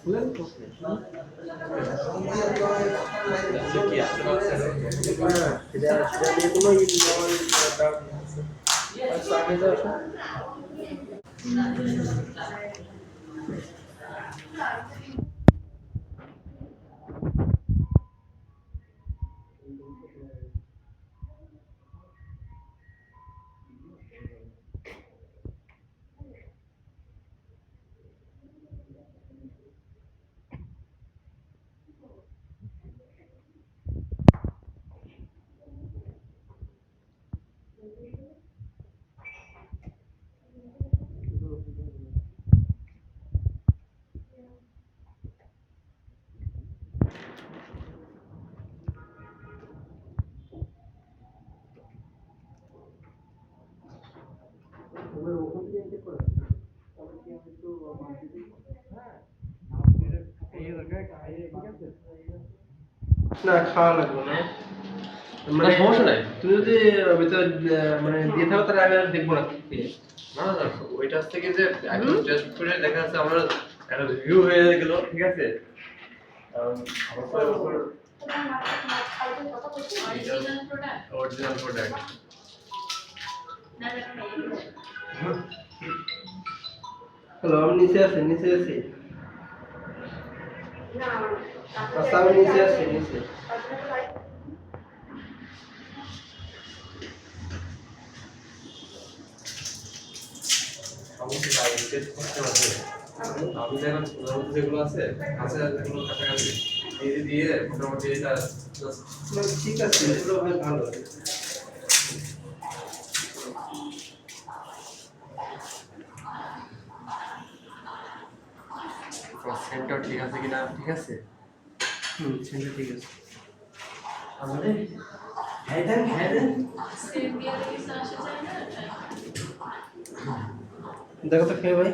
বুঝলেন তো? কি আসতে পারছে না, সেটা নিয়ে কোনো ডাউট নেই। আচ্ছা, আগে যাও আসো। ওখান থেকে এন্টার করে তবে কি আমি একটু না খাওয়া লাগবে না মানে সমস্যা নাই। তুমি যদি ভিতরে মানে দিয়ে থাকো তাহলে আমি আর দেখবো না খেয়ে। না না ওইটা থেকে যে একদম টেস্ট করে দেখা যাচ্ছে আমরা একটা রিভিউ হয়ে গেল, ঠিক আছে? অরিজিনাল প্রোডাক্ট হ্যালো, আমি নিচে আছি, নিচে আছি। আচ্ছা, আমি নিচে আছি, নিচে। সমস্যা নাই, টেস্ট করতে হবে। আমি দেখলাম যেগুলো আছে কাছে যেগুলো কাছাকাছি দিয়ে দিয়ে মোটামুটি এটা ঠিক আছে, এগুলো ভাই ভালো। সেন্টার ঠিক আছে কিনা, ঠিক আছে? সেটা ঠিক আছে। আমাদের হায়দার হায়দার দেখো তো খেয়ে ভাই।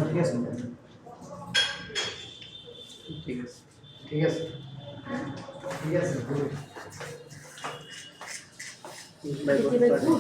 ঠিক আছে, ঠিক আছে, ঠিক আছে, ঠিক আছে।